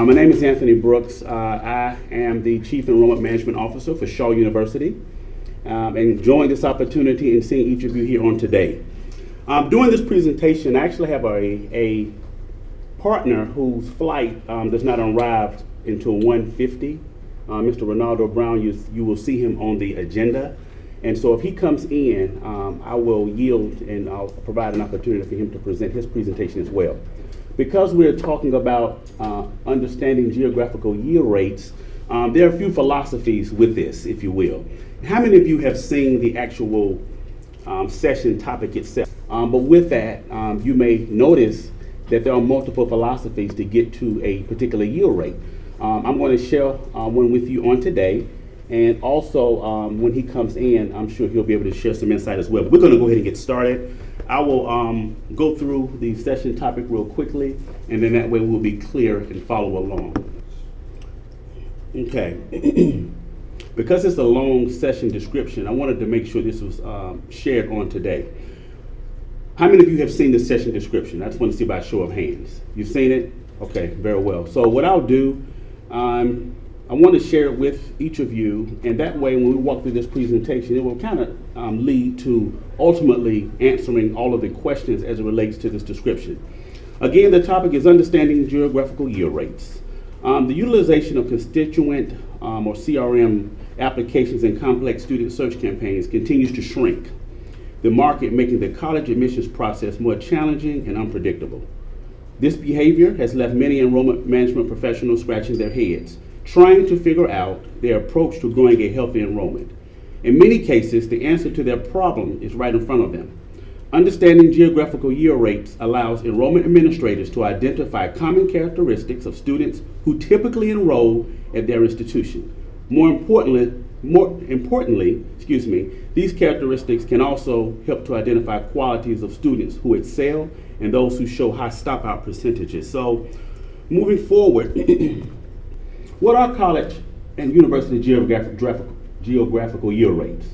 My name is Anthony Brooks. I am the Chief Enrollment Management Officer for Shaw University, and enjoying this opportunity and seeing each of you here on today. During this presentation, I actually have a partner whose flight does not arrive until 1:50. Mr. Ronaldo Brown, you will see him on the agenda. And so if he comes in, I will yield and I'll provide an opportunity for him to present his presentation as well. Because we're talking about understanding geographical yield rates, there are a few philosophies with this, if you will. How many of you have seen the actual session topic itself? But with that, you may notice that there are multiple philosophies to get to a particular yield rate. I'm going to share one with you on today. And also, when he comes in, I'm sure he'll be able to share some insight as well. But we're going to go ahead and get started. I will go through the session topic real quickly, and then that way we'll be clear and follow along. Okay. Because it's a long session description, I wanted to make sure this was shared on today. How many of you have seen the session description? I just want to see by a show of hands. You've seen it? Okay, very well. So what I'll do, I want to share it with each of you, and that way when we walk through this presentation, it will kind of lead to ultimately answering all of the questions as it relates to this description. Again, the topic is understanding geographical yield rates. The utilization of constituent or CRM applications in complex student search campaigns continues to shrink, the market making the college admissions process more challenging and unpredictable. This behavior has left many enrollment management professionals scratching their heads, trying to figure out their approach to growing a healthy enrollment. In many cases, the answer to their problem is right in front of them. Understanding geographical yield rates allows enrollment administrators to identify common characteristics of students who typically enroll at their institution. More importantly, these characteristics can also help to identify qualities of students who excel and those who show high stopout percentages. So, moving forward, what are college and university geographical yield rates?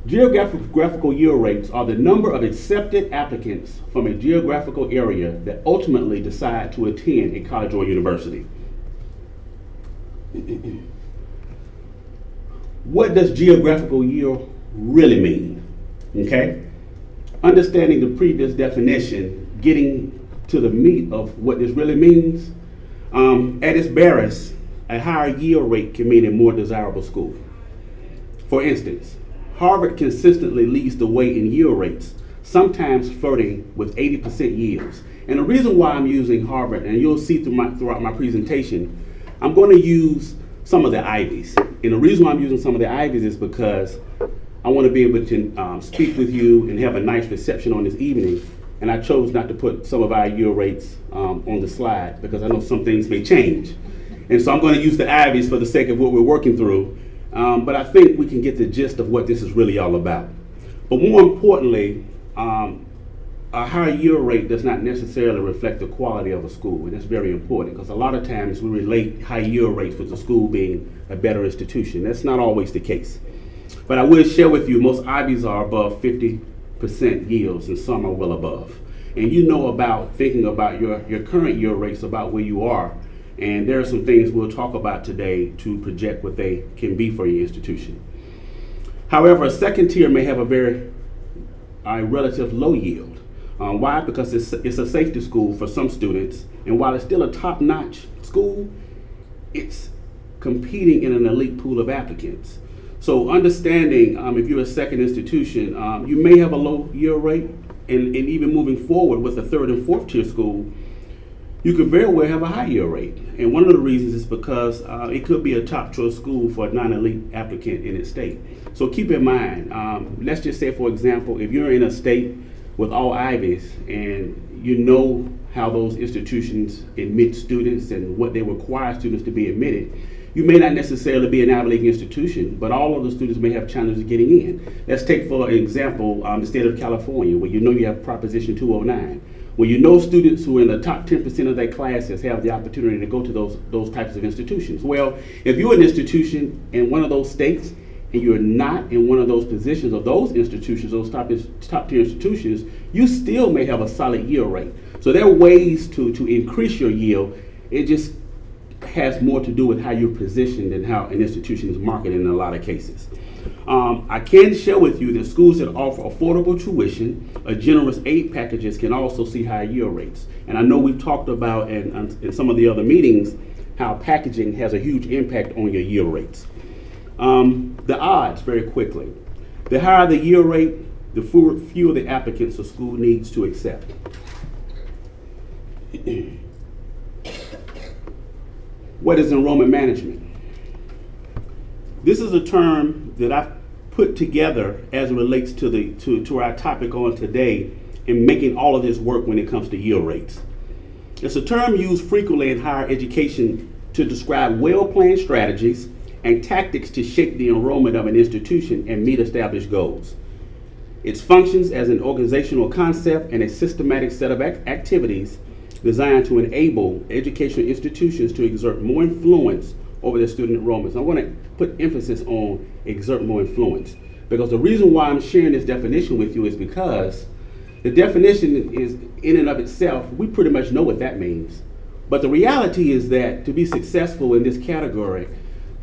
Geographical yield rates are the number of accepted applicants from a geographical area that ultimately decide to attend a college or university. What does geographical yield really mean? Okay? Understanding the previous definition, getting to the meat of what this really means, at its barest, a higher yield rate can mean a more desirable school. For instance, Harvard consistently leads the way in yield rates, sometimes flirting with 80% yields. And the reason why I'm using Harvard, and you'll see throughout my presentation, I'm going to use some of the Ivies. And the reason why I'm using some of the Ivies is because I want to be able to speak with you and have a nice reception on this evening. And I chose not to put some of our yield rates on the slide because I know some things may change. And so I'm going to use the Ivies for the sake of what we're working through. But I think we can get the gist of what this is really all about. But more importantly, a higher yield rate does not necessarily reflect the quality of a school. And that's very important because a lot of times we relate high yield rates with the school being a better institution. That's not always the case. But I will share with you, most Ivies are above 50% yields and some are well above. And you know about thinking about your current yield rates, about where you are. And there are some things we'll talk about today to project what they can be for your institution. However, a second tier may have a relative low yield. Why? Because it's a safety school for some students, and while it's still a top-notch school, it's competing in an elite pool of applicants. So understanding if you're a second institution, you may have a low yield rate, and even moving forward with a third and fourth tier school, you could very well have a high yield rate. And one of the reasons is because it could be a top choice school for a non-elite applicant in its state. So keep in mind, let's just say, for example, if you're in a state with all Ivies and you know how those institutions admit students and what they require students to be admitted, you may not necessarily be an Ivy League institution, but all of the students may have challenges getting in. Let's take, for example, the state of California, where you know you have Proposition 209. Well, you know students who are in the top 10% of their classes have the opportunity to go to those types of institutions. Well, if you're an institution in one of those states and you're not in one of those positions of those institutions, those top tier institutions, you still may have a solid yield rate. So there are ways to increase your yield. It just has more to do with how you're positioned and how an institution is marketed in a lot of cases. I can share with you that schools that offer affordable tuition or generous aid packages can also see higher yield rates. And I know we've talked about in some of the other meetings how packaging has a huge impact on your yield rates. The odds, very quickly. The higher the yield rate, the fewer the applicants a school needs to accept. What is enrollment management? This is a term that I've put together as it relates to our topic on today in making all of this work when it comes to yield rates. It's a term used frequently in higher education to describe well-planned strategies and tactics to shape the enrollment of an institution and meet established goals. It functions as an organizational concept and a systematic set of activities designed to enable educational institutions to exert more influence over their student enrollments. I want to put emphasis on exert more influence, because the reason why I'm sharing this definition with you is because the definition is in and of itself, we pretty much know what that means. But the reality is that to be successful in this category,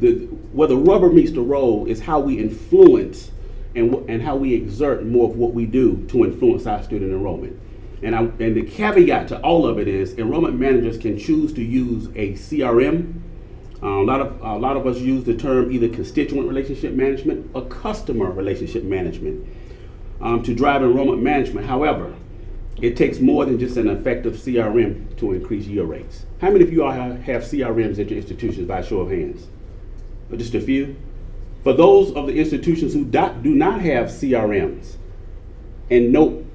where the rubber meets the road is how we influence and how we exert more of what we do to influence our student enrollment. And the caveat to all of it is enrollment managers can choose to use a CRM. A lot of us use the term either constituent relationship management or customer relationship management to drive enrollment management. However, it takes more than just an effective CRM to increase yield rates. How many of you all have CRMs at your institutions by a show of hands? Or just a few? For those of the institutions who do not have CRMs, and note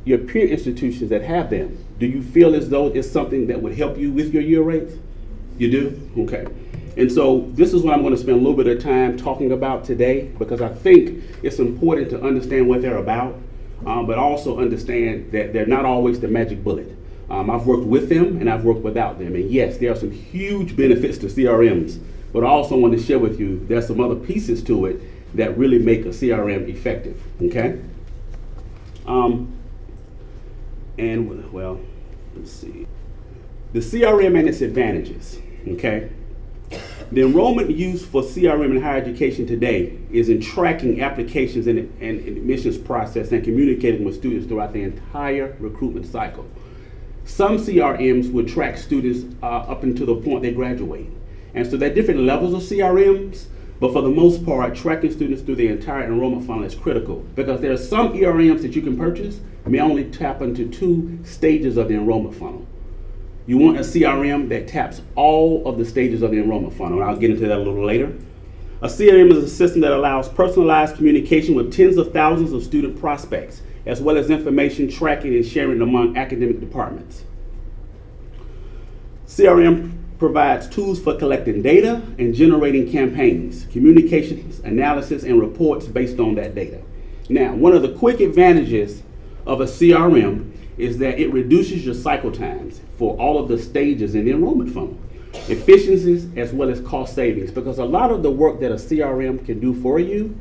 your peer institutions that have them, do you feel as though it's something that would help you with your yield rates? You do? Okay. And so this is what I'm going to spend a little bit of time talking about today, because I think it's important to understand what they're about, but also understand that they're not always the magic bullet. I've worked with them and I've worked without them. And yes, there are some huge benefits to CRMs, but I also want to share with you there's some other pieces to it that really make a CRM effective, okay? And well, let's see. The CRM and its advantages, okay? The enrollment used for CRM in higher education today is in tracking applications and admissions process and communicating with students throughout the entire recruitment cycle. Some CRMs would track students up until the point they graduate. And so there are different levels of CRMs, but for the most part, tracking students through the entire enrollment funnel is critical, because there are some ERMs that you can purchase may only tap into 2 stages of the enrollment funnel. You want a CRM that taps all of the stages of the enrollment funnel, and I'll get into that a little later. A CRM is a system that allows personalized communication with tens of thousands of student prospects, as well as information tracking and sharing among academic departments. CRM provides tools for collecting data and generating campaigns, communications, analysis, and reports based on that data. Now, one of the quick advantages of a CRM is that it reduces your cycle times for all of the stages in the enrollment funnel. Efficiencies as well as cost savings, because a lot of the work that a CRM can do for you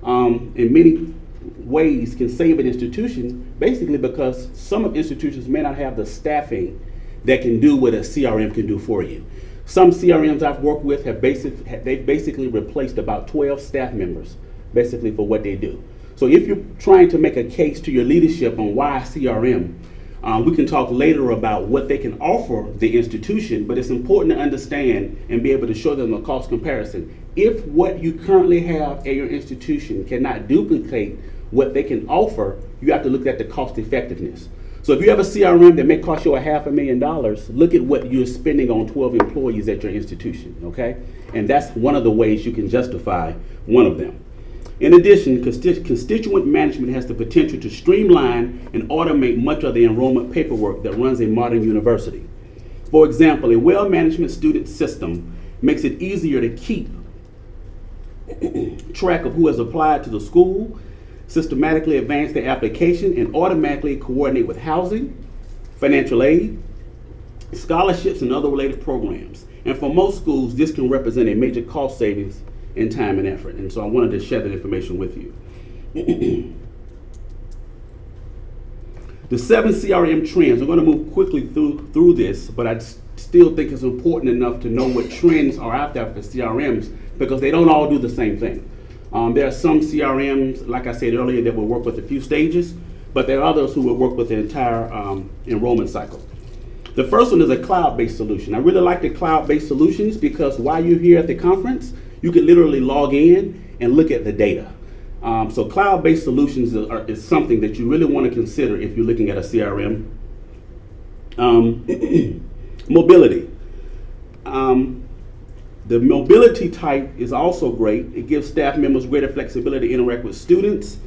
in many ways can save an institution, basically because some institutions may not have the staffing that can do what a CRM can do for you. Some CRMs I've worked with they've basically replaced about 12 staff members basically for what they do. So if you're trying to make a case to your leadership on why CRM, we can talk later about what they can offer the institution, but it's important to understand and be able to show them a cost comparison. If what you currently have at your institution cannot duplicate what they can offer, you have to look at the cost effectiveness. So if you have a CRM that may cost you $500,000, look at what you're spending on 12 employees at your institution, okay? And that's one of the ways you can justify one of them. In addition, constituent management has the potential to streamline and automate much of the enrollment paperwork that runs a modern university. For example, a well-managed student system makes it easier to keep track of who has applied to the school, systematically advance their application, and automatically coordinate with housing, financial aid, scholarships, and other related programs. And for most schools, this can represent a major cost savings in time and effort. And so I wanted to share that information with you. The 7 CRM trends, I'm going to move quickly through this, but I still think it's important enough to know what trends are out there for CRMs, because they don't all do the same thing. There are some CRMs, like I said earlier, that will work with a few stages, but there are others who will work with the entire enrollment cycle. The first one is a cloud-based solution. I really like the cloud-based solutions because while you're here at the conference, you can literally log in and look at the data. So cloud-based solutions is something that you really want to consider if you're looking at a CRM. Mobility. The mobility type is also great. It gives staff members greater flexibility to interact with students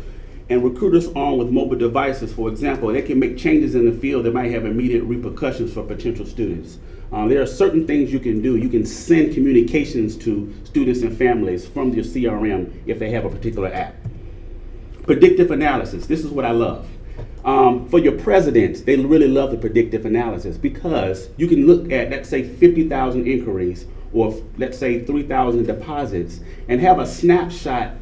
and recruiters armed with mobile devices. For example, they can make changes in the field that might have immediate repercussions for potential students. There are certain things you can do. You can send communications to students and families from your CRM if they have a particular app. Predictive analysis. This is what I love. For your presidents, they really love the predictive analysis because you can look at, let's say, 50,000 inquiries or let's say 3,000 deposits and have a snapshot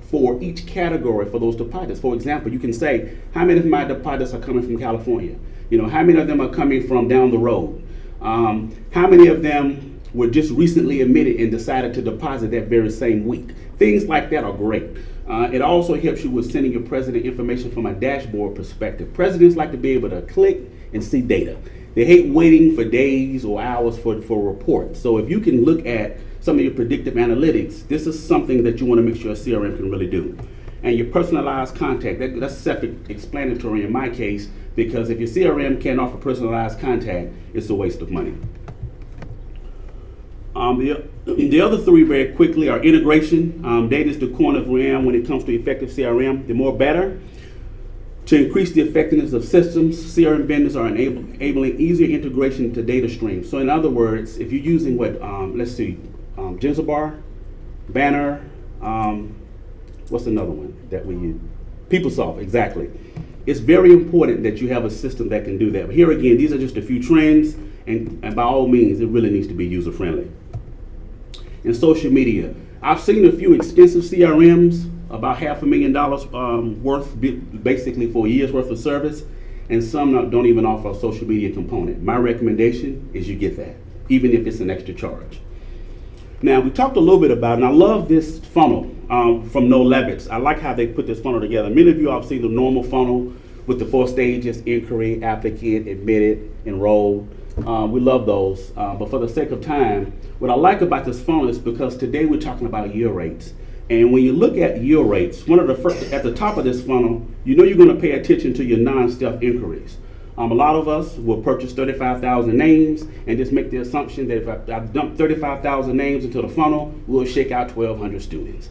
for each category for those deposits. For example, you can say, how many of my deposits are coming from California? You know, how many of them are coming from down the road? How many of them were just recently admitted and decided to deposit that very same week? Things like that are great. It also helps you with sending your president information from a dashboard perspective. Presidents like to be able to click and see data. They hate waiting for days or hours for reports. So if you can look at some of your predictive analytics, this is something that you want to make sure a CRM can really do. And your personalized contact, that's self-explanatory in my case, because if your CRM can't offer personalized contact, it's a waste of money. The other three very quickly are integration. Data is the corner of RAM when it comes to effective CRM. The more better. To increase the effectiveness of systems, CRM vendors are enabling easier integration into data streams. So in other words, if you're using Genzabar, Banner, what's another one that we use? PeopleSoft, exactly. It's very important that you have a system that can do that. But here again, these are just a few trends, and by all means, it really needs to be user-friendly. And social media. I've seen a few expensive CRMs, about $500,000 worth, basically for a year's worth of service, and some don't even offer a social media component. My recommendation is you get that, even if it's an extra charge. Now, we talked a little bit about, and I love this funnel from No Levitz. I like how they put this funnel together. Many of you have seen the normal funnel with the 4 stages: inquiry, applicant, admitted, enrolled. We love those, but for the sake of time, what I like about this funnel is because today we're talking about yield rates. And when you look at yield rates, one of the first, at the top of this funnel, you know you're going to pay attention to your non-stealth inquiries. A lot of us will purchase 35,000 names and just make the assumption that if I dump 35,000 names into the funnel, we'll shake out 1,200 students.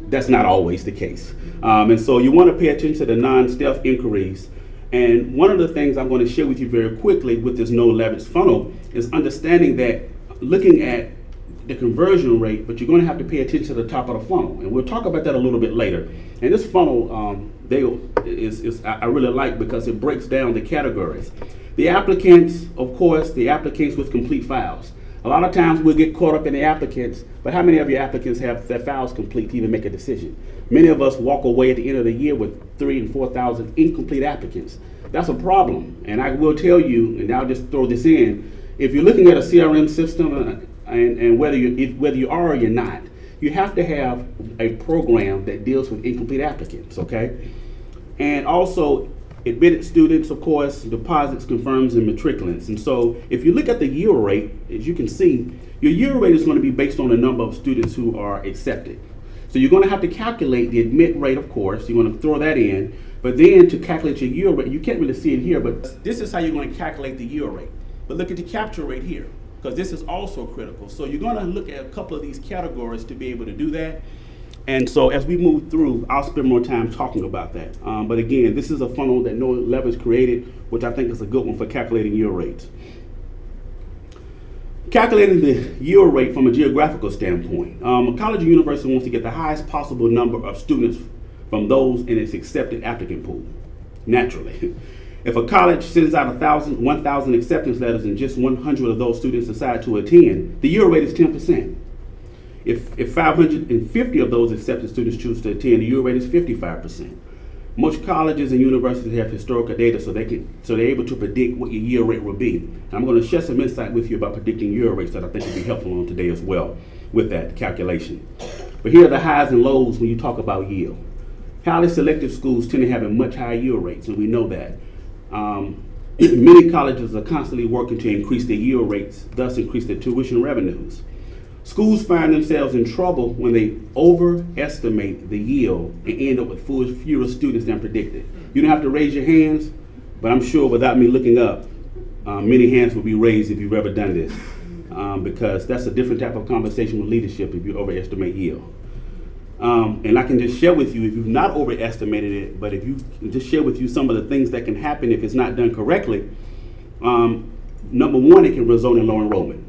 That's not always the case. And so you want to pay attention to the non-stealth inquiries. And one of the things I'm going to share with you very quickly with this No Levitz funnel is understanding that looking at the conversion rate, but you're going to have to pay attention to the top of the funnel. And we'll talk about that a little bit later. And this funnel I really like because it breaks down the categories. The applicants, of course, the applicants with complete files. A lot of times we'll get caught up in the applicants, but how many of your applicants have their files complete to even make a decision? Many of us walk away at the end of the year with 3,000 and 4,000 incomplete applicants. That's a problem. And I will tell you, and I'll just throw this in, if you're looking at a CRM system, and whether you are or you're not, you have to have a program that deals with incomplete applicants, okay? And also admitted students, of course, deposits, confirms, and matriculants. And so if you look at the yield rate, as you can see, your yield rate is going to be based on the number of students who are accepted. So you're going to have to calculate the admit rate, of course. You're going to throw that in. But then to calculate your yield rate, you can't really see it here, but this is how you're going to calculate the yield rate. But look at the capture rate here, because this is also critical. So you're going to look at a couple of these categories to be able to do that. And so as we move through, I'll spend more time talking about that. But again, this is a funnel that No Levitz created, which I think is a good one for calculating yield rates. Calculating the yield rate from a geographical standpoint. A college or university wants to get the highest possible number of students from those in its accepted applicant pool, naturally. If a college sends out 1,000 acceptance letters and just 100 of those students decide to attend, the yield rate is 10%. If 550 of those accepted students choose to attend, the yield rate is 55%. Most colleges and universities have historical data, so they're able to predict what your yield rate will be. And I'm going to share some insight with you about predicting yield rates that I think will be helpful on today as well with that calculation. But here are the highs and lows when you talk about yield. Highly selective schools tend to have a much higher yield rates, and we know that. Many colleges are constantly working to increase their yield rates, thus increase their tuition revenues. Schools find themselves in trouble when they overestimate the yield and end up with fewer students than predicted. You don't have to raise your hands, but I'm sure without me looking up, many hands will be raised if you've ever done this, because that's a different type of conversation with leadership if you overestimate yield. And I can just share with you, if you've not overestimated it, but if you just share with you some of the things that can happen if it's not done correctly. Number one, it can result in low enrollment.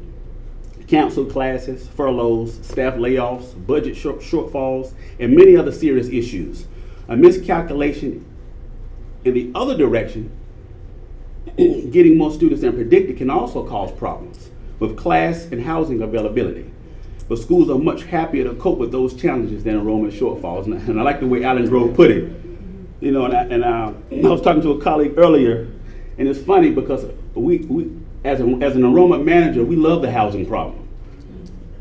Canceled classes, furloughs, staff layoffs, budget shortfalls, and many other serious issues. A miscalculation in the other direction, getting more students than predicted, can also cause problems with class and housing availability. But schools are much happier to cope with those challenges than enrollment shortfalls. And I like the way Alan Grove put it. You know, I was talking to a colleague earlier, and it's funny because we as an enrollment manager, we love the housing problem,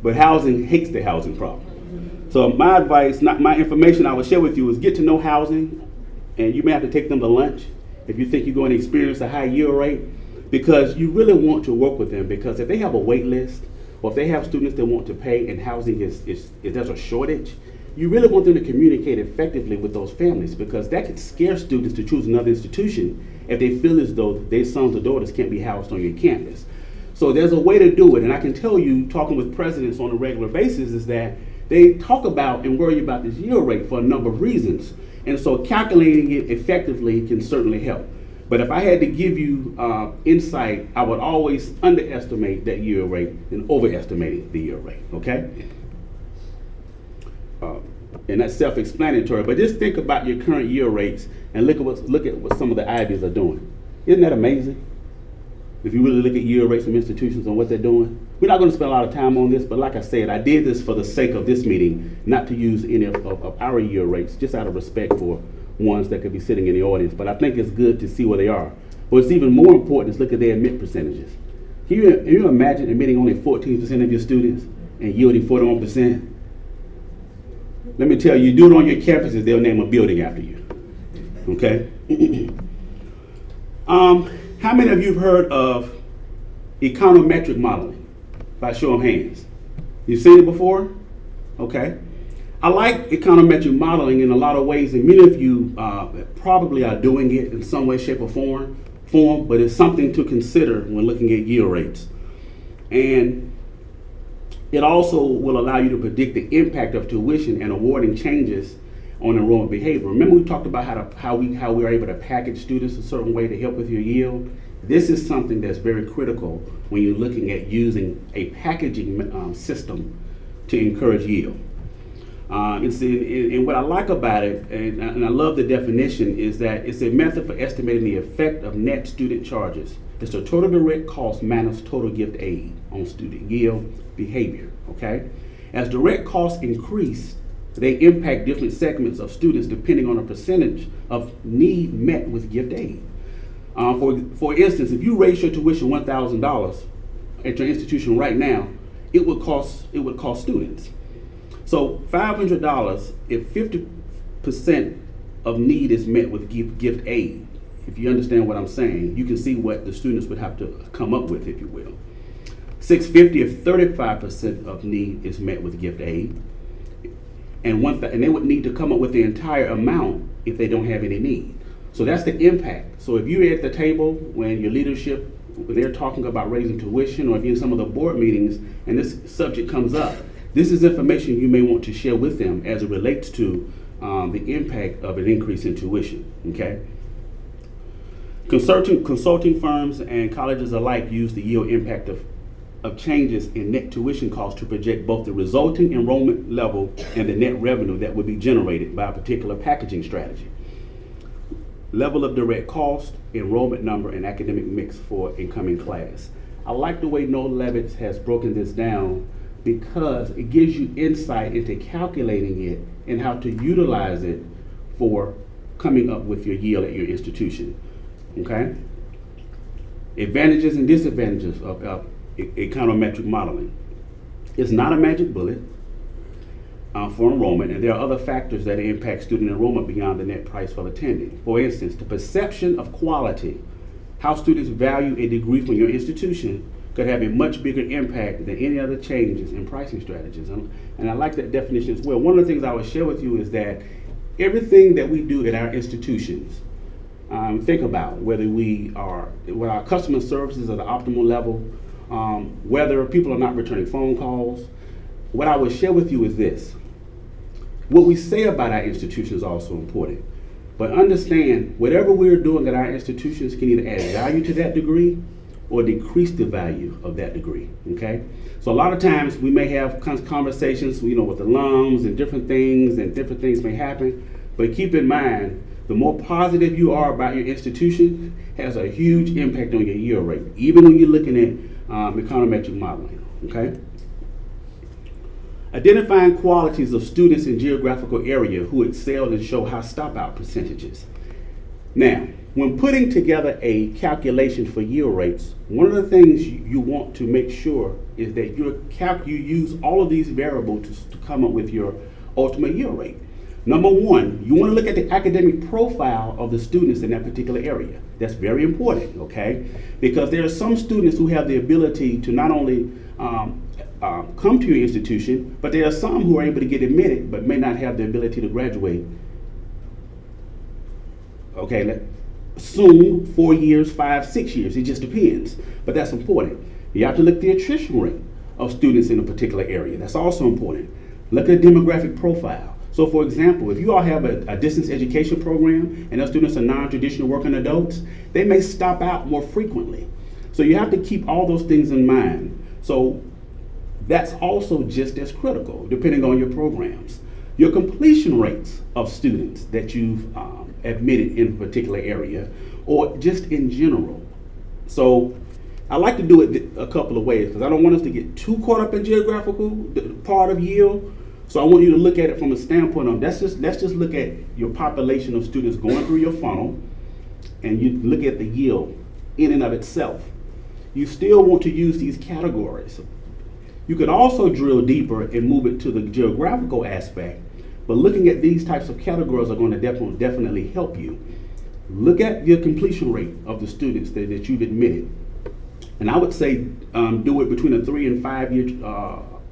but housing hates the housing problem. So my advice, not my information I would share with you, is get to know housing, and you may have to take them to lunch if you think you're going to experience a high yield rate, because you really want to work with them, because if they have a wait list, or if they have students that want to pay and housing is there's a shortage, you really want them to communicate effectively with those families, because that could scare students to choose another institution if they feel as though their sons or daughters can't be housed on your campus. So there's a way to do it, and I can tell you, talking with presidents on a regular basis, is that they talk about and worry about this yield rate for a number of reasons. And so calculating it effectively can certainly help. But if I had to give you insight, I would always underestimate that yield rate and overestimate the yield rate, okay? And that's self-explanatory, but just think about your current yield rates and look at what some of the Ivies are doing. Isn't that amazing? If you really look at yield rates from institutions and what they're doing. We're not going to spend a lot of time on this, but like I said, I did this for the sake of this meeting, not to use any of our yield rates, just out of respect for ones that could be sitting in the audience. But I think it's good to see where they are. What's even more important is look at their admit percentages. Can you imagine admitting only 14% of your students and yielding 41%? Let me tell you, do it on your campuses, they'll name a building after you. Okay? How many of you have heard of econometric modeling? By show of hands. You've seen it before? Okay. I like econometric modeling in a lot of ways, and many of you probably are doing it in some way, shape, or form, but it's something to consider when looking at yield rates. And it also will allow you to predict the impact of tuition and awarding changes on enrollment behavior. Remember, we talked about how we are able to package students a certain way to help with your yield. This is something that's very critical when you're looking at using a packaging system to encourage yield. And what I like about it, and I love the definition, is that it's a method for estimating the effect of net student charges. It's the total direct cost minus total gift aid on student yield behavior, okay? As direct costs increase, they impact different segments of students depending on a percentage of need met with gift aid. For instance, if you raise your tuition $1,000 at your institution right now, it would cost students. So $500, if 50% of need is met with gift aid, if you understand what I'm saying, you can see what the students would have to come up with, if you will. $650 if 35% of need is met with gift aid, and they would need to come up with the entire amount if they don't have any need. So that's the impact. So if you're at the table when your leadership, when they're talking about raising tuition, or if you're in some of the board meetings and this subject comes up, this is information you may want to share with them as it relates to the impact of an increase in tuition, okay? Consulting firms and colleges alike use the yield impact of changes in net tuition costs to project both the resulting enrollment level and the net revenue that would be generated by a particular packaging strategy. Level of direct cost, enrollment number, and academic mix for incoming class. I like the way Noel Levitt has broken this down, because it gives you insight into calculating it and how to utilize it for coming up with your yield at your institution. Okay? Advantages and disadvantages of econometric modeling. It's not a magic bullet for enrollment, and there are other factors that impact student enrollment beyond the net price for attending. For instance, the perception of quality, how students value a degree from your institution, could have a much bigger impact than any other changes in pricing strategies. And I like that definition as well. One of the things I would share with you is that everything that we do at our institutions, think about whether our customer services at the optimal level, whether people are not returning phone calls. What I would share with you is this. What we say about our institution is also important. But understand, whatever we're doing at our institutions can either add value to that degree or decrease the value of that degree, okay? So a lot of times we may have conversations, with alums and different things may happen, but keep in mind, the more positive you are about your institution has a huge impact on your yield rate, even when you're looking at econometric modeling, okay? Identifying qualities of students in geographical area who excel and show high stop-out percentages. Now, when putting together a calculation for yield rates, one of the things you want to make sure is that you use all of these variables to come up with your ultimate yield rate. Number one, you want to look at the academic profile of the students in that particular area. That's very important, okay? Because there are some students who have the ability to not only come to your institution, but there are some who are able to get admitted but may not have the ability to graduate. Okay, soon, 4 years, 5, 6 years, it just depends. But that's important. You have to look at the attrition rate of students in a particular area. That's also important. Look at the demographic profile. So for example, if you all have a distance education program and those students are non-traditional working adults, they may stop out more frequently. So you have to keep all those things in mind. So that's also just as critical, depending on your programs. Your completion rates of students that you've admitted in a particular area, or just in general. So I like to do it a couple of ways, because I don't want us to get too caught up in geographical part of yield. So I want you to look at it from a standpoint of, let's just look at your population of students going through your funnel, and you look at the yield in and of itself. You still want to use these categories. You could also drill deeper and move it to the geographical aspect, but looking at these types of categories are going to definitely help you. Look at your completion rate of the students that you've admitted. And I would say do it between a 3 and 5 year,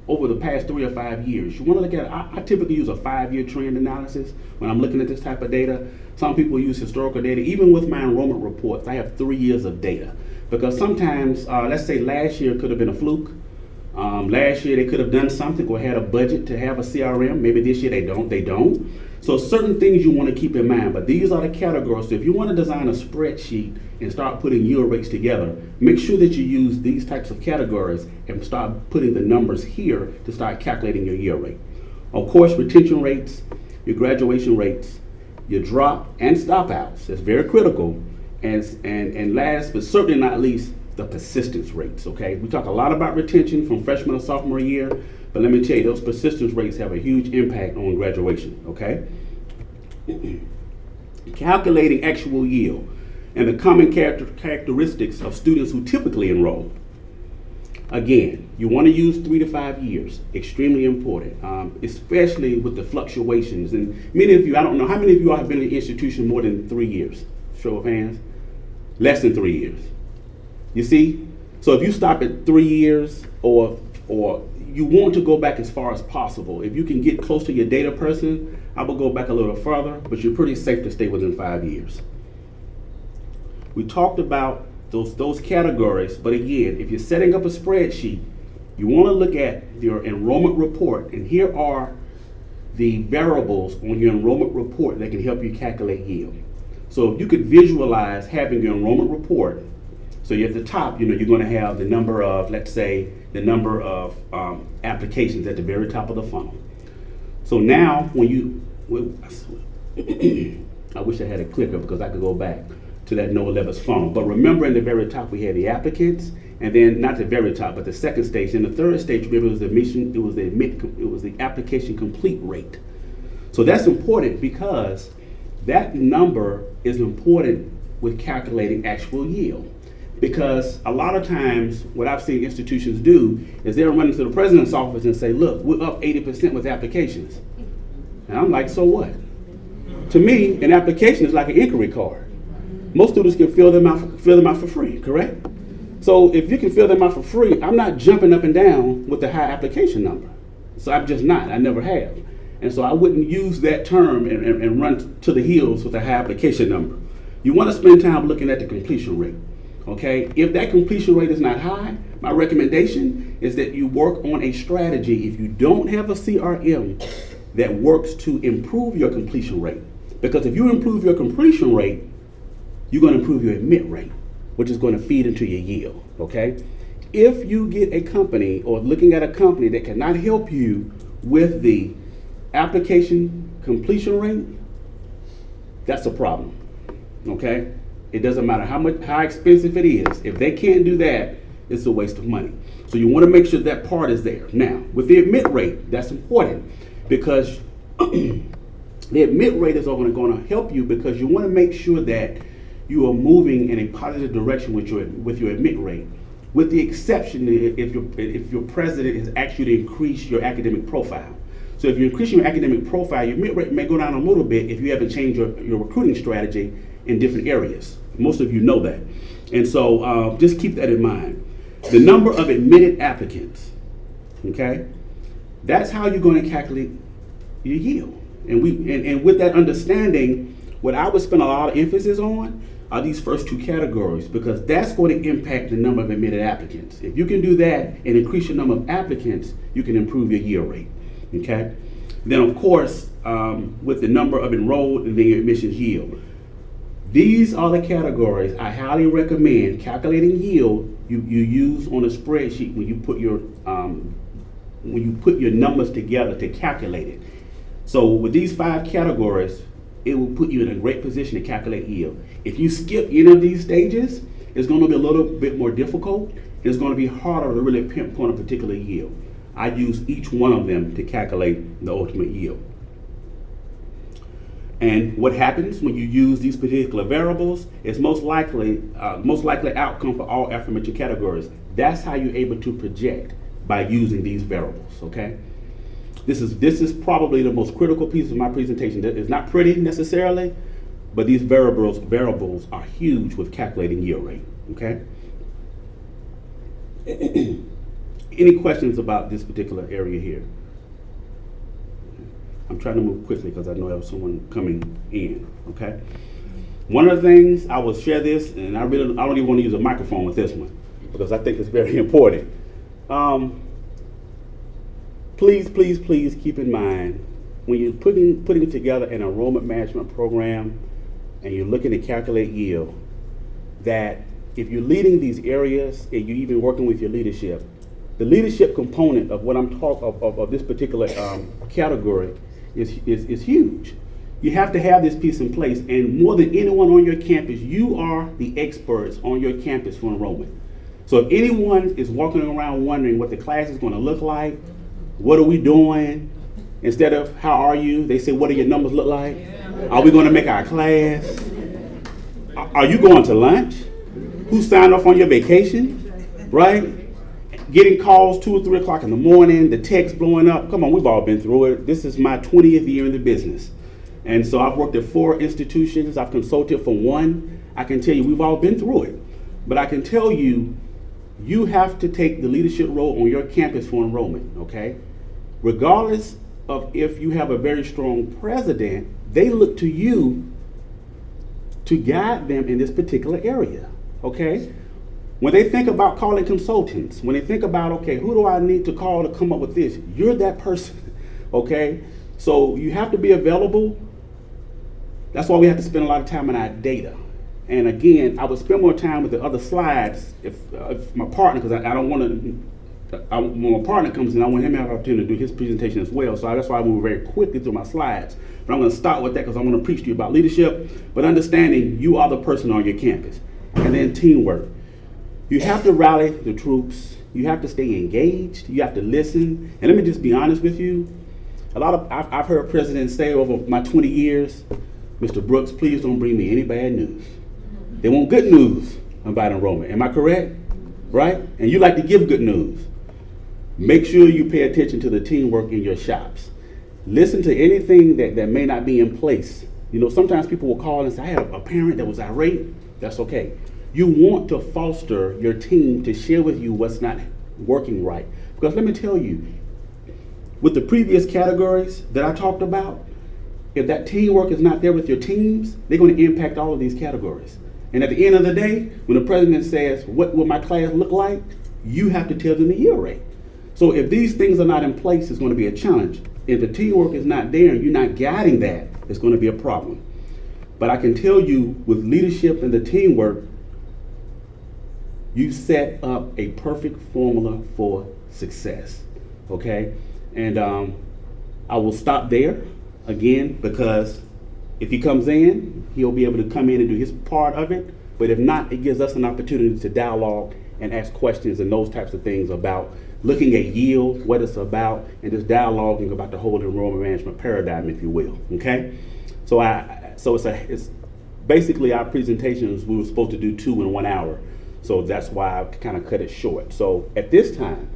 over the past 3 or 5 years. You want to look at, I typically use a 5-year trend analysis when I'm looking at this type of data. Some people use historical data. Even with my enrollment reports, I have 3 years of data. Because sometimes, let's say last year could have been a fluke. Last year they could have done something or had a budget to have a CRM. Maybe this year they don't. So certain things you want to keep in mind, but these are the categories. So if you want to design a spreadsheet and start putting yield rates together, make sure that you use these types of categories and start putting the numbers here to start calculating your yield rate. Of course, retention rates, your graduation rates, your drop and stop outs. That's very critical. And last but certainly not least, the persistence rates, okay? We talk a lot about retention from freshman or sophomore year, but let me tell you, those persistence rates have a huge impact on graduation, okay? Calculating actual yield and the common characteristics of students who typically enroll. Again, you want to use 3 to 5 years, extremely important, especially with the fluctuations. And many of you, I don't know, how many of you all have been in the institution more than 3 years? Show of hands. Less than 3 years. You see? So if you stop at 3 years or you want to go back as far as possible, if you can get close to your data person, I will go back a little further, but you're pretty safe to stay within 5 years. We talked about those categories, but again, if you're setting up a spreadsheet, you want to look at your enrollment report, and here are the variables on your enrollment report that can help you calculate yield. So if you could visualize having your enrollment report, so you're at the top, you're going to have the number of, let's say, the number of applications at the very top of the funnel. So now I wish I had a clicker because I could go back to that no levels funnel. But remember, in the very top we had the applicants, and then not the very top, but the second stage. In the third stage, remember, it was the application complete rate. So that's important because that number is important with calculating actual yield. Because a lot of times what I've seen institutions do is they'll run into the president's office and say, look, we're up 80% with applications. And I'm like, so what? To me, an application is like an inquiry card. Most students can fill them out for free, correct? So if you can fill them out for free, I'm not jumping up and down with the high application number. So I'm just not, I never have. And so I wouldn't use that term and run to the hills with a high application number. You want to spend time looking at the completion rate, okay? If that completion rate is not high, my recommendation is that you work on a strategy. If you don't have a CRM that works to improve your completion rate, because if you improve your completion rate, you're going to improve your admit rate, which is going to feed into your yield, okay? If you get a company or looking at a company that cannot help you with the application completion rate, that's a problem, okay? It doesn't matter how expensive it is. If they can't do that, it's a waste of money. So you want to make sure that part is there. Now, with the admit rate, that's important because the admit rate is going to help you because you want to make sure that you are moving in a positive direction with your admit rate, with the exception if your president has asked you to increase your academic profile. So if you're increasing your academic profile, your admit rate may go down a little bit if you haven't changed your recruiting strategy in different areas. Most of you know that. And so just keep that in mind. The number of admitted applicants, okay? That's how you're going to calculate your yield. And with that understanding, what I would spend a lot of emphasis on are these first two categories because that's going to impact the number of admitted applicants. If you can do that and increase your number of applicants, you can improve your yield rate, okay? Then of course, with the number of enrolled and then your admissions yield. These are the categories I highly recommend calculating yield you use on a spreadsheet when you put your numbers together to calculate it. So with these 5 categories, it will put you in a great position to calculate yield. If you skip any of these stages, it's going to be a little bit more difficult. It's going to be harder to really pinpoint a particular yield. I use each one of them to calculate the ultimate yield. And what happens when you use these particular variables is most likely outcome for all aforementioned categories. That's how you're able to project by using these variables, okay? This is probably the most critical piece of my presentation. It's not pretty necessarily, but these variables are huge with calculating yield rate, okay? Any questions about this particular area here? I'm trying to move quickly because I know I have someone coming in, okay? One of the things, I will share this, and I don't even want to use a microphone with this one because I think it's very important. Please keep in mind when you're putting together an enrollment management program and you're looking to calculate yield, that if you're leading these areas and you're even working with your leadership, the leadership component of what I'm talking of this particular category is huge. You have to have this piece in place, and more than anyone on your campus, you are the experts on your campus for enrollment. So if anyone is walking around wondering what the class is going to look like, what are we doing, instead of how are you, they say, what do your numbers look like? Are we going to make our class? Are you going to lunch? Who signed off on your vacation, right? Getting calls 2 or 3 o'clock in the morning, the text blowing up. Come on, we've all been through it. This is my 20th year in the business. And so I've worked at 4 institutions. I've consulted for 1. I can tell you we've all been through it. But I can tell you, you have to take the leadership role on your campus for enrollment, okay? Regardless of if you have a very strong president, they look to you to guide them in this particular area, okay? When they think about calling consultants, when they think about, okay, who do I need to call to come up with this? You're that person, okay? So you have to be available. That's why we have to spend a lot of time on our data. And again, I would spend more time with the other slides if my partner, because I don't want to, when my partner comes in, I want him to have an opportunity to do his presentation as well. So that's why I move very quickly through my slides. But I'm going to start with that because I'm going to preach to you about leadership, but understanding you are the person on your campus. And then teamwork. You have to rally the troops. You have to stay engaged. You have to listen. And let me just be honest with you. I've heard presidents say over my 20 years, Mr. Brooks, please don't bring me any bad news. They want good news about enrollment. Am I correct? Right? And you like to give good news. Make sure you pay attention to the teamwork in your shops. Listen to anything that may not be in place. You know, sometimes people will call and say, I had a parent that was irate. That's okay. You want to foster your team to share with you what's not working right. Because let me tell you, with the previous categories that I talked about, if that teamwork is not there with your teams, they're going to impact all of these categories. And at the end of the day, when the president says, what will my class look like? You have to tell them the year rate. So if these things are not in place, it's going to be a challenge. If the teamwork is not there and you're not guiding that, it's going to be a problem. But I can tell you, with leadership and the teamwork, you set up a perfect formula for success, okay? And I will stop there again, because if he comes in, he'll be able to come in and do his part of it. But if not, it gives us an opportunity to dialogue and ask questions and those types of things about looking at yield, what it's about, and just dialoguing about the whole enrollment management paradigm, if you will, okay? So it's basically our presentations, we were supposed to do 2 in 1 hour. So that's why I kind of cut it short. So at this time,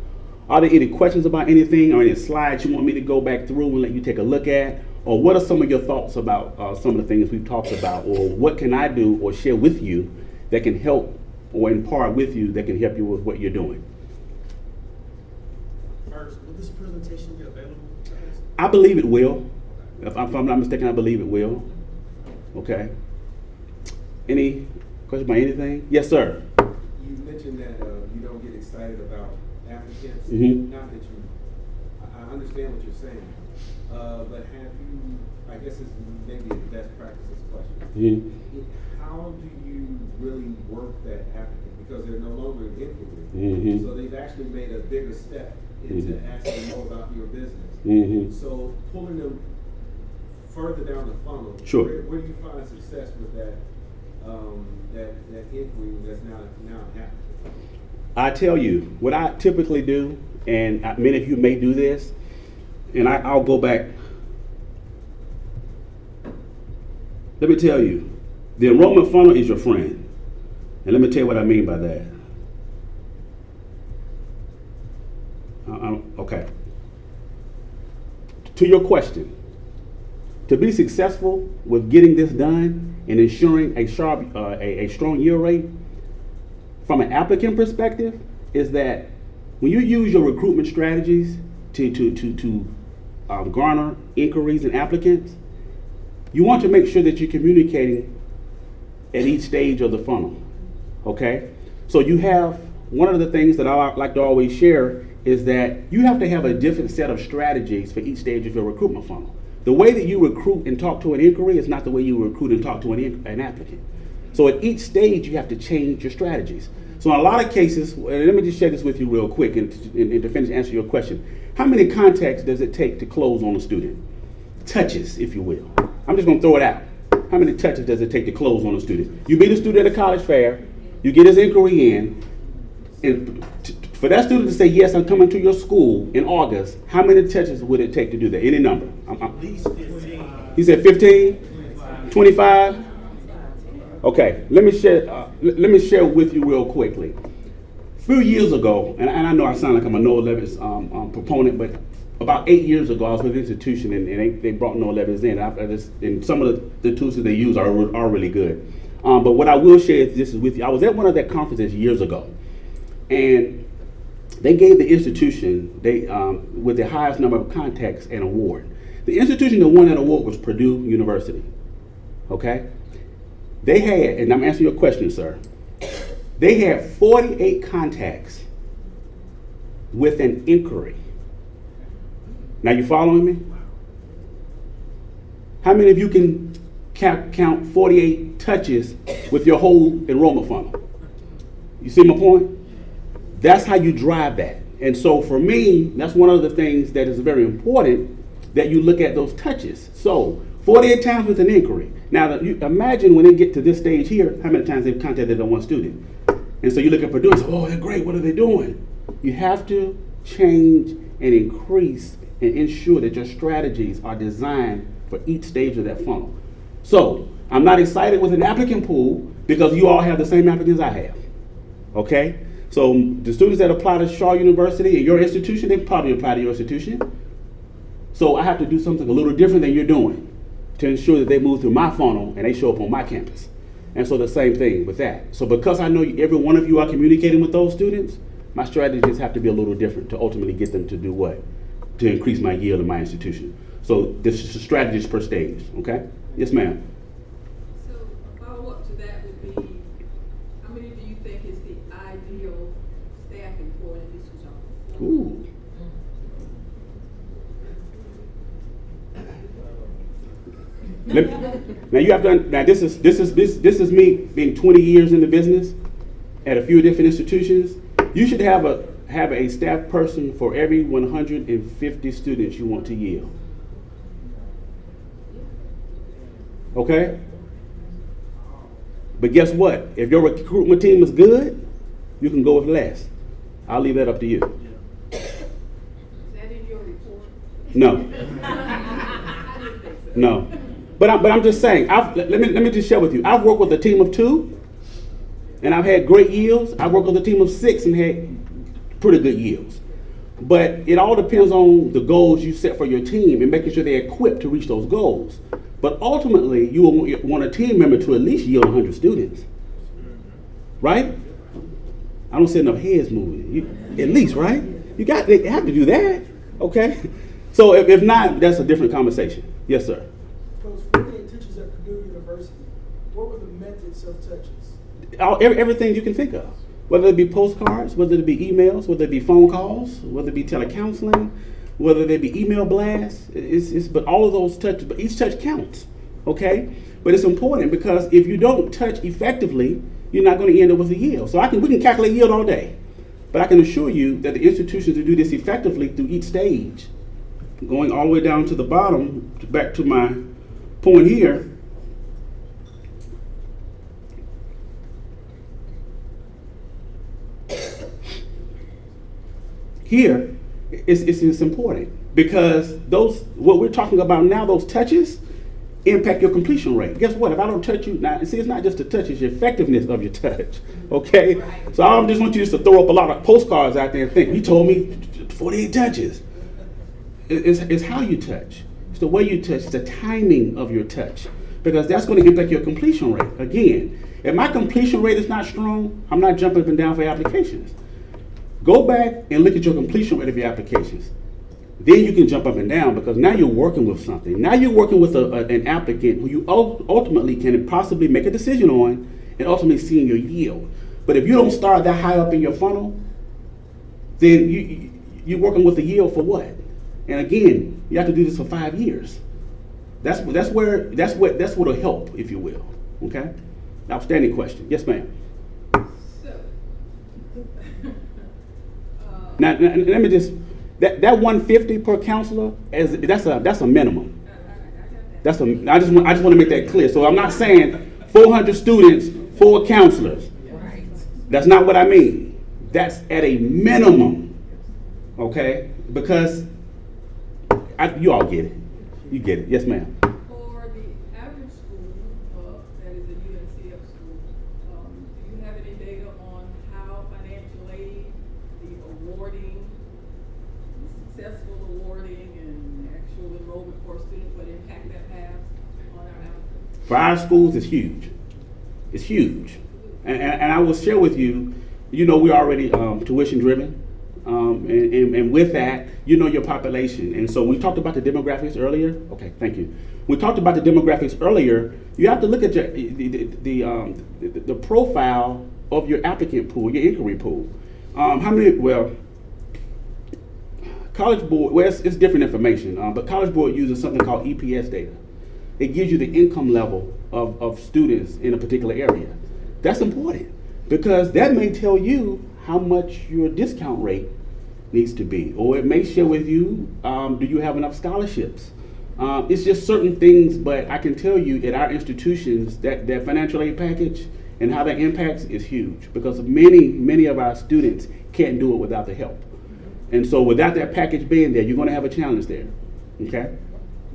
are there any questions about anything or any slides you want me to go back through and let you take a look at? Or what are some of your thoughts about some of the things we've talked about? Or what can I do or share with you that can help or impart with you that can help you with what you're doing? First, will this presentation be available to us? I believe it will. If I'm not mistaken, I believe it will. Okay. Any question about anything? Yes, sir. You mentioned that you don't get excited about applicants. Mm-hmm. Not that you, I understand what you're saying, but have you, I guess this is maybe a best practices question. Mm-hmm. How do you really work that applicant? Because they're no longer in inquiry. Mm-hmm. So they've actually made a bigger step into asking more about your business. Mm-hmm. So pulling them further down the funnel, Sure. where do you find success with that that inquiry that's now happening? I tell you, what I typically do, and many of you may do this, and I'll go back. Let me tell you, the enrollment funnel is your friend. And let me tell you what I mean by that. Okay. To your question, to be successful with getting this done and ensuring a strong yield rate, from an applicant perspective, is that when you use your recruitment strategies to garner inquiries and applicants, you want to make sure that you're communicating at each stage of the funnel, okay? So you have, one of the things that I like to always share is that you have to have a different set of strategies for each stage of your recruitment funnel. The way that you recruit and talk to an inquiry is not the way you recruit and talk to an applicant. So at each stage, you have to change your strategies. So in a lot of cases, and let me just share this with you real quick and to finish answer your question. How many contacts does it take to close on a student? Touches, if you will. I'm just gonna throw it out. How many touches does it take to close on a student? You meet a student at a college fair, you get his inquiry in, and for that student to say, yes, I'm coming to your school in August, how many touches would it take to do that? Any number? At least 15. He said 15? 25? Okay, let me share with you real quickly. A few years ago, and I know I sound like I'm a Noah Levis proponent, but about 8 years ago, I was with an institution and they brought Noah Levis in. And some of the tools that they use are really good. But what I will share is with you. I was at one of their conferences years ago, and they gave the institution with the highest number of contacts an award. The institution that won that award was Purdue University. Okay? They had, and I'm answering your question, sir, they had 48 contacts with an inquiry. Now, you following me? How many of you can count 48 touches with your whole enrollment funnel? You see my point? That's how you drive that. And so for me, that's one of the things that is very important, that you look at those touches. So 48 times with an inquiry. Now, you imagine when they get to this stage here, how many times they've contacted that one student. And so you look at Purdue and say, oh, they're great, what are they doing? You have to change and increase and ensure that your strategies are designed for each stage of that funnel. So I'm not excited with an applicant pool because you all have the same applicants I have. Okay? So the students that apply to Shaw University and your institution, they probably apply to your institution. So I have to do something a little different than you're doing to ensure that they move through my funnel and they show up on my campus. And so the same thing with that. So because I know every one of you are communicating with those students, my strategies have to be a little different to ultimately get them to do what? To increase my yield in my institution. So this is the strategies per stage, okay? Yes, ma'am. So a follow-up to that would be, how many do you think is the ideal staffing for an admissions office? Ooh. Now you have to. Now this is me being 20 years in the business at a few different institutions. You should have a staff person for every 150 students you want to yield. Okay. But guess what? If your recruitment team is good, you can go with less. I'll leave that up to you. Is that in your report? No. I didn't think so. No. But I'm just saying, let me just share with you. I've worked with a team of 2, and I've had great yields. I've worked with a team of 6 and had pretty good yields. But it all depends on the goals you set for your team and making sure they're equipped to reach those goals. But ultimately, you will want a team member to at least yield 100 students. Right? I don't see enough heads moving. At least, right? They have to do that. Okay? So if not, that's a different conversation. Yes, sir. Those 48 teachers at Purdue University, what were the methods of touches? Everything you can think of. Whether it be postcards, whether it be emails, whether it be phone calls, whether it be telecounseling, whether they be email blasts. But all of those touches, but each touch counts. Okay? But it's important because if you don't touch effectively, you're not going to end up with a yield. So we can calculate yield all day. But I can assure you that the institutions that do this effectively through each stage, going all the way down to the bottom, back to my point here, it's important because what we're talking about now, those touches impact your completion rate. Guess what? If I don't touch you now, see, it's not just the touch, it's your effectiveness of your touch. Okay? Right. So I don't just want you just to throw up a lot of postcards out there and think, you told me 48 touches. It's how you touch. It's the way you touch, it's the timing of your touch. Because that's going to impact your completion rate. Again, if my completion rate is not strong, I'm not jumping up and down for applications. Go back and look at your completion rate of your applications. Then you can jump up and down because now you're working with something. Now you're working with an applicant who you ultimately can possibly make a decision on and ultimately seeing your yield. But if you don't start that high up in your funnel, then you're working with the yield for what? And again, you have to do this for 5 years. That's what'll help, if you will. Okay? Outstanding question. Yes, ma'am. So, Now let me just that 150 per counselor that's a minimum. I just want to make that clear. So I'm not saying 400 students, 4 counselors. right. That's not what I mean. That's at a minimum. Okay? Because you all get it. You get it. Yes, ma'am. For the average school, that is a UNCF school, do you have any data on how financial aid, the awarding, the successful awarding, and actual enrollment for students, what impact that has on our applicants? For our schools, it's huge. It's huge. And I will share with you, we're already tuition driven. And with that, your population. And so we talked about the demographics earlier. Okay, thank you. We talked about the demographics earlier. You have to look at the profile of your applicant pool, your inquiry pool. College Board, it's different information, but College Board uses something called EPS data. It gives you the income level of students in a particular area. That's important because that may tell you how much your discount rate needs to be, or it may share with you, do you have enough scholarships? It's just certain things, but I can tell you at our institutions that financial aid package and how that impacts is huge because many of our students can't do it without the help. And so without that package being there, you're going to have a challenge there. Okay?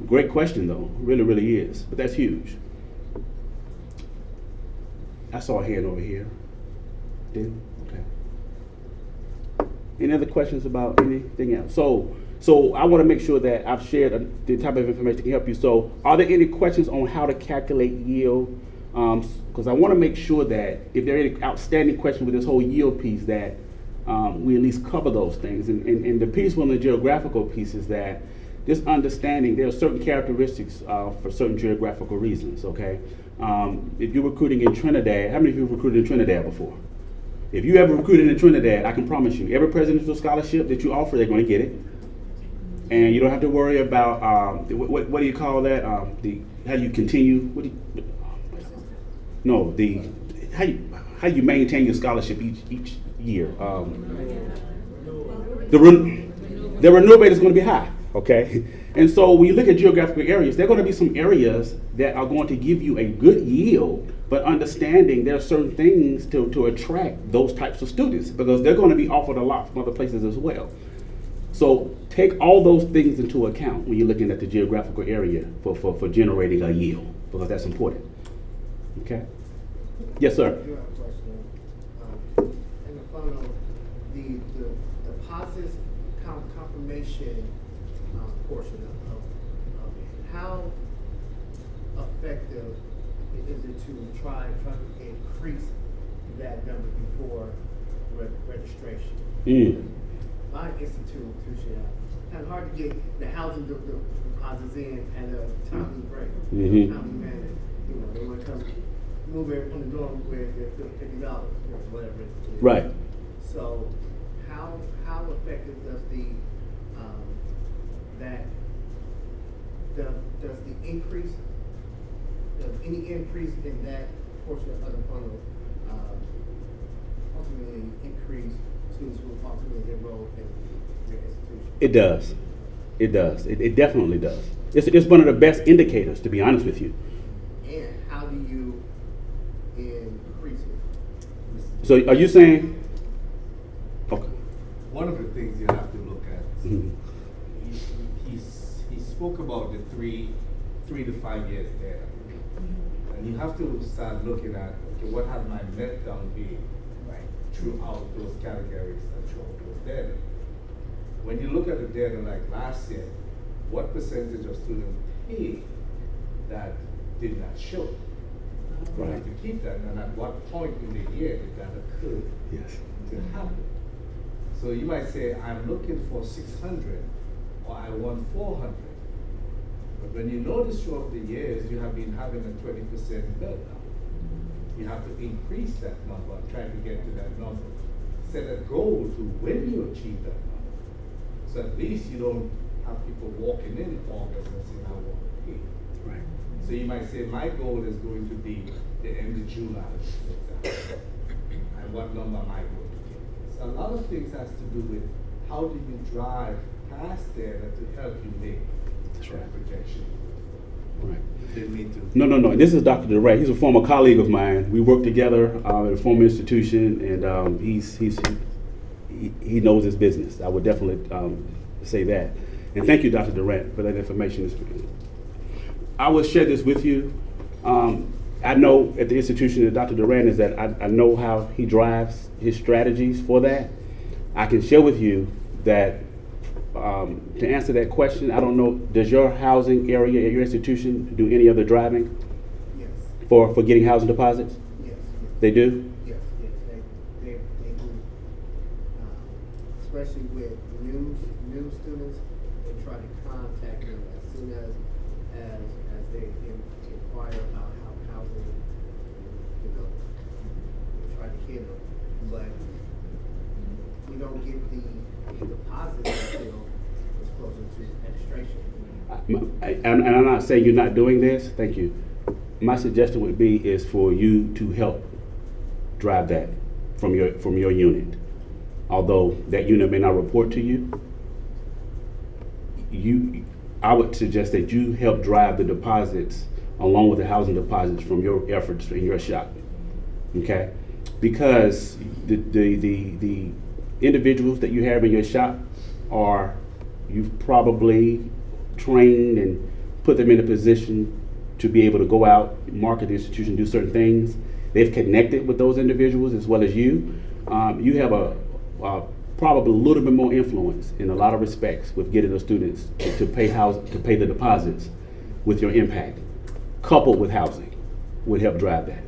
Great question though, really, really is, but that's huge. I saw a hand over here. Then, okay. Any other questions about anything else? So I want to make sure that I've shared the type of information that can help you. So are there any questions on how to calculate yield? Because I want to make sure that if there are any outstanding questions with this whole yield piece, that we at least cover those things. And the piece on the geographical piece is that this understanding there are certain characteristics for certain geographical reasons, okay? If you're recruiting in Trinidad, how many of you have recruited in Trinidad before? If you ever recruited in Trinidad, I can promise you, every presidential scholarship that you offer, they're going to get it. And you don't have to worry about, what do you call that? How do you continue? How you maintain your scholarship each year? The renewal rate is going to be high, okay? And so when you look at geographical areas, there are going to be some areas that are going to give you a good yield, but understanding there are certain things to attract those types of students because they're going to be offered a lot from other places as well. So take all those things into account when you're looking at the geographical area for generating a yield, because that's important. Okay? Yes, sir. You have a question. In the funnel, the deposits confirmation portion of it, how effective is it to try to increase that number before registration? My institution, kind of hard to get the housing deposits in at a timely rate, timely manner. You know, they want to come move in from the dorm with their $50, whatever it is. Right. So, how effective does does the increase, does any increase in that portion of the funnel ultimately increase students who ultimately enroll in your institution? It does. It does. It definitely does. It's one of the best indicators, to be honest with you. And how do you increase it? So are you saying? Okay. One of the things you have to look at, he spoke about the three to 5 years data. And you have to start looking at, okay, what has my meltdown been throughout those categories and throughout those data. When you look at the data like last year, what percentage of students paid that did not show? You have to keep that, and at what point in the year did that occur? Yes. To happen? So you might say, I'm looking for 600, or I want 400. But when you notice throughout the years, you have been having a 20% meltdown. You have to increase that number, try to get to that number. Set a goal to when you achieve that number. So at least you don't have people walking in August and saying, I want to pay. Right. So you might say, my goal is going to be the end of July, for example. And what number am I going to get? So a lot of things has to do with how do you drive past there to help you make that projection. Right. Didn't mean to. No. This is Dr. DeRay. He's a former colleague of mine. We worked together at a former institution, and he knows his business. I would definitely say that. And thank you, Dr. Durant, for that information. I will share this with you. I know at the institution that Dr. Durant is at, I know how he drives his strategies for that. I can share with you that to answer that question, I don't know, does your housing area at your institution do any other driving Yes. for getting housing deposits? Yes. They do? Yes, they do. Especially with new students, they try to contact them as soon as they inquire about housing. You know, they try to hit them, but we don't get the deposit until it's closer to registration. And I'm not saying you're not doing this. Thank you. My suggestion would be is for you to help drive that from your unit. Although that unit may not report to you, I would suggest that you help drive the deposits along with the housing deposits from your efforts in your shop. Okay? Because the individuals that you have in your shop you've probably trained and put them in a position to be able to go out, market the institution, do certain things. they've connected with those individuals as well as you, you have probably a little bit more influence in a lot of respects with getting the students to pay the deposits with your impact, coupled with housing, would help drive that.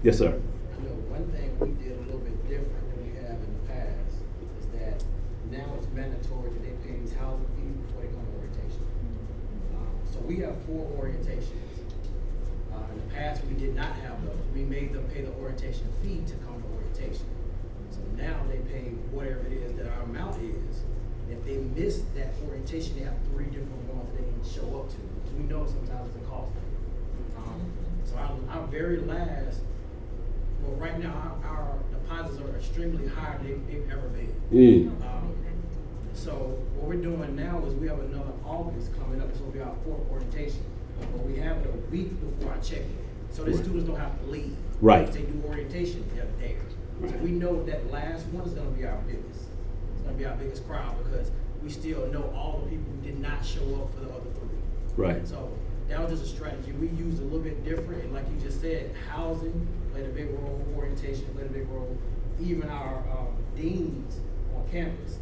Yes, sir. You know, one thing we did a little bit different than we have in the past is that now it's mandatory that they pay these housing fees before they come to orientation. So we have 4 orientations. In the past, we did not have those. We made them pay the orientation fee to come to orientation. So now they pay whatever it is that our amount is. If they miss that orientation, they have 3 different ones that they need to show up to. So we know sometimes it's a cost. So our very last, well, right now, our deposits are extremely higher than they've ever been. So what we're doing now is we have another August coming up. This will be our 4th orientation. But we have it a week before our check-in. So the students don't have to leave. Right. If they do orientation, they're there. So Right. we know that last one is gonna be our biggest. It's gonna be our biggest crowd because we still know all the people who did not show up for the other 3. Right. So that was just a strategy we used a little bit different, and like you just said, housing played a big role, orientation played a big role. Even our deans on campus,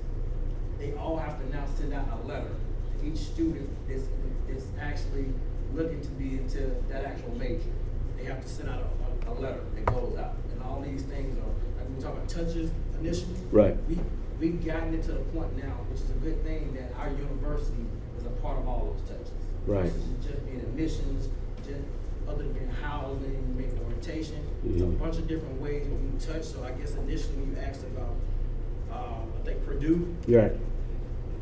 they all have to now send out a letter to each student that's actually looking to be into that actual major. They have to send out a letter that goes out, and all these things are, like we were talking about touches initially. Right. We've gotten it to the point now, which is a good thing, that our university is a part of all those touches. Right. This is just being admissions, just other than being housing, maybe orientation. It's a bunch of different ways that we touch. So I guess initially you asked about, I think Purdue. Right.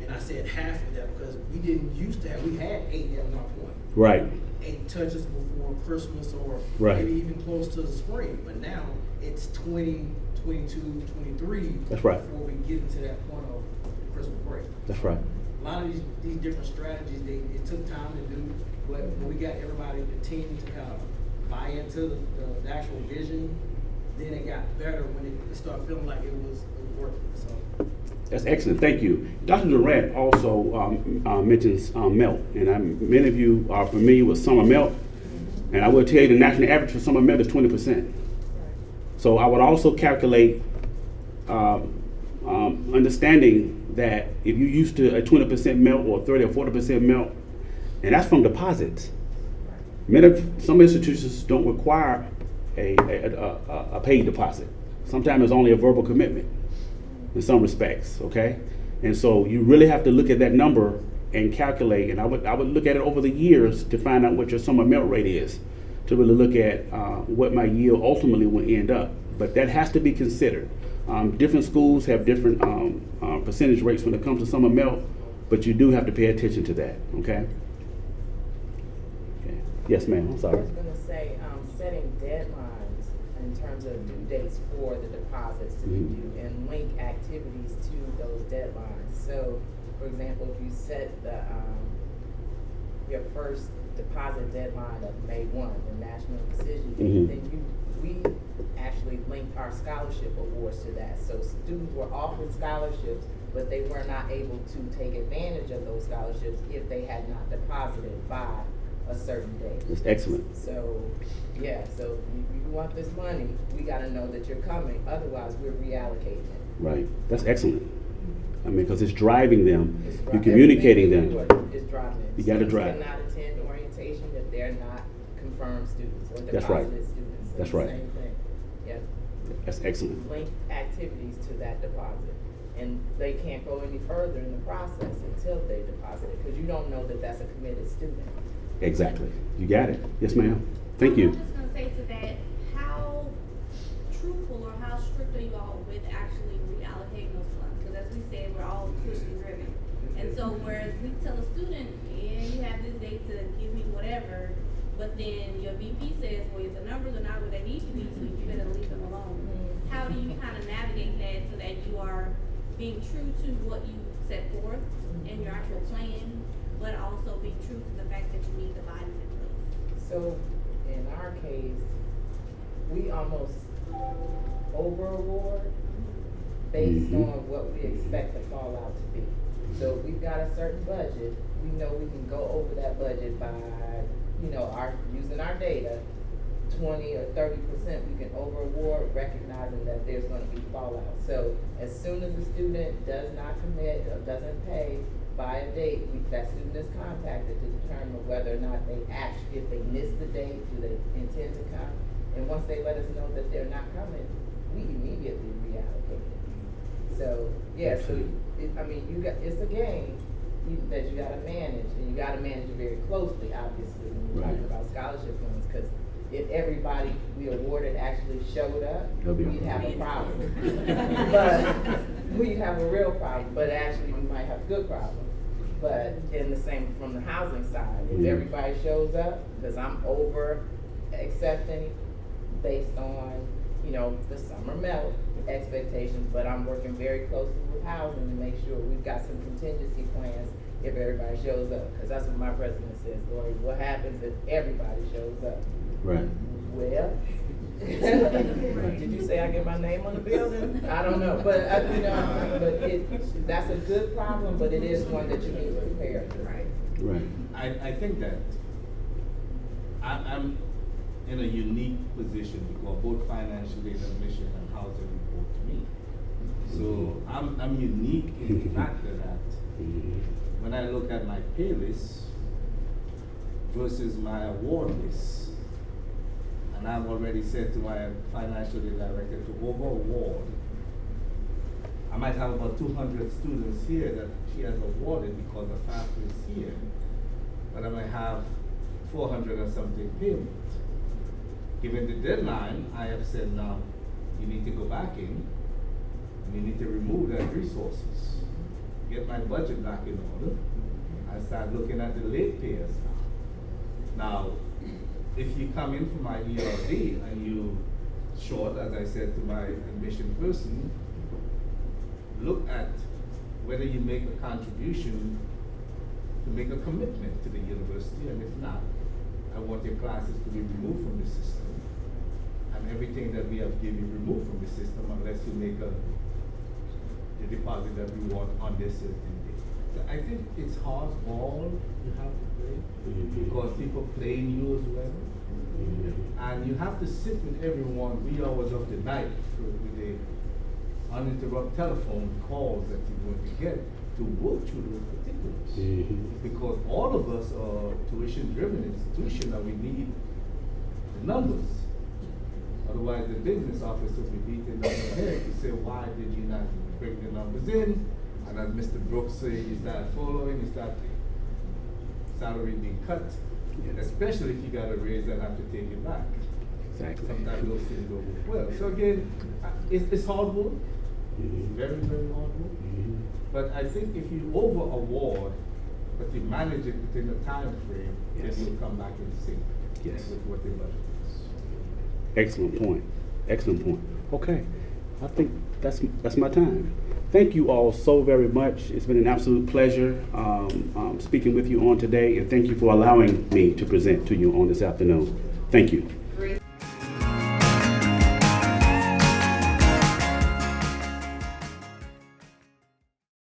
And I said half of that because we didn't used to have, we had 8 at one point. Right. 8 touches before Christmas or Right. maybe even close to the spring. But now it's 20, 22, 23. That's right. Before we get into that point of Christmas break. That's right. A lot of these different strategies, it took time to do, but when we got everybody, the team to kind of buy into the actual vision, then it got better when it started feeling like it was working. So. That's excellent. Thank you. Dr. Durant also mentions melt, and many of you are familiar with summer melt, and I will tell you the national average for summer melt is 20%. So I would also calculate, understanding that if you used to a 20% melt or 30 or 40% melt, and that's from deposits. Some institutions don't require a paid deposit. Sometimes it's only a verbal commitment in some respects, okay? And so you really have to look at that number and calculate, and I would look at it over the years to find out what your summer melt rate is, to really look at what my yield ultimately will end up. But that has to be considered. Different schools have different percentage rates when it comes to summer melt, but you do have to pay attention to that, okay? Okay. Yes, ma'am, I'm I sorry. was gonna say, setting deadlines in terms of due dates for the deposits to be due and link activities to those deadlines. So, for example, if you set your first deposit deadline of May 1, the national decision date, then we actually linked our scholarship awards to that. So students were offered scholarships, but they were not able to take advantage of those scholarships if they had not deposited by a certain date. That's excellent. So, yeah, so if you want this money, we gotta know that you're coming, otherwise we're reallocating it. Right, that's excellent. I mean, because it's driving them, It's you're communicating everything them. we do is driving it. You gotta Students drive. cannot attend orientation if they're not confirmed students or That's right. deposited students. So That's the right. Same thing, yeah. That's excellent. Link activities to that deposit. And they can't go any further in the process until they deposit it, because you don't know that that's a committed student. Exactly. You got it. Yes, ma'am. Thank you. I'm just gonna say to that, how truthful or how strict are you all with actually reallocating those funds? Because as we said, we're all tuition driven. And so whereas we tell a student, yeah, you have this date to give me whatever, but then your VP says, well, the numbers are not where they need to be, so you better leave them alone. How do you kind of navigate that so that you are being true to what you set forth in your actual plan, but also be true to the fact that you need the bodies in place? So in our case, we almost over award based on what we expect the fallout to be. So if we've got a certain budget, we know we can go over that budget by, using our data, 20 or 30%, we can over award, recognizing that there's gonna be fallout. So as soon as the student does not commit or doesn't pay by a date, that student is contacted to determine whether or not they actually, if they miss the date, do they intend to come? And once they let us know that they're not coming, we immediately reallocate it. So, yeah, so, I mean, it's a game that you gotta manage, and you gotta manage it very closely, obviously, when you're talking about scholarship funds, because if everybody we awarded actually showed up, we'd have a problem. But, we'd have a real problem, but actually we might have a good problem. But in the same, from the housing side, if everybody shows up, because I'm over accepting based on, you know, the summer melt expectations, but I'm working very closely with housing to make sure we've got some contingency plans if everybody shows up. Because that's what my president says, Lori, what happens if everybody shows up? Right. Well, did you say I get my name on the building? I don't know, but you know, but that's a good problem, but it is one that you need to prepare for. Right. Right. I think that I'm in a unique position because both financial aid admission and housing report to me. So I'm unique in the fact that when I look at my pay list versus my award list, and I've already said to my financial aid director to over award, I might have about 200 students here that she has awarded because the FAFSA is here, but I might have 400 or something payment. Given the deadline, I have said now, you need to go back in, and you need to remove that resources, get my budget back in order, and start looking at the late payers now. Now, if you come in for my ERD and you short, as I said to my admission person, look at whether you make a contribution to make a commitment to the university, and if not, I want your classes to be removed from the system. And everything that we have given you removed from the system unless you make the deposit that we want on this certain day. So I think it's hardball you have to play because people playing you as well. And you have to sit with everyone 3 hours of the night with the uninterrupted telephone calls that you're going to get to work through those particulars. Because all of us are tuition-driven institution and we need the numbers. Otherwise, the business office will be beating down the head to say, why did you not bring the numbers in? And as Mr. Brooks said, you start following, you start salary being cut, especially if you got a raise and have to take it back. Exactly. Sometimes those things don't work well. So again, it's hard work. It's very, very hard work. But I think if you over award, but you manage it within a time frame, then you'll come back in sync with what the budget is. Excellent point. Excellent point. Okay. I think that's my time. Thank you all so very much. It's been an absolute pleasure speaking with you on today, and thank you for allowing me to present to you on this afternoon. Thank you.